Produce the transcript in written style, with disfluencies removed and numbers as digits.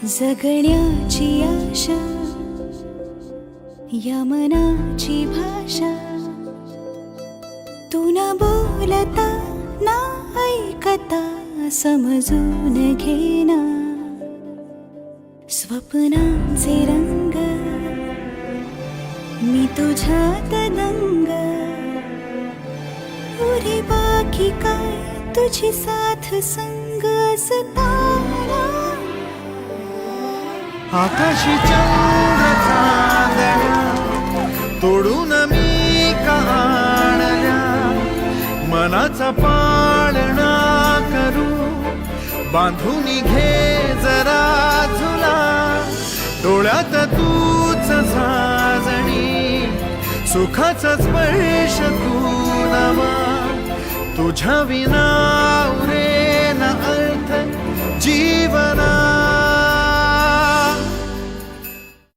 जगण्याची आशा या मनाची भाषा, तू न बोलता ना ऐकता समजून घेना. स्वप्नांचे रंग मी तुझ्यात दंग, पुरे बाकी काय तुझी साथ संग असताना. आकाशी चंद्र चांदण्या तोडून मी का आणल्या, मनाचा पाळणा करू बांधून घे जरा झुला. डोळ्यात तूच साजणी, सुखाचा स्पर्श तू नवा, तुझ्या विना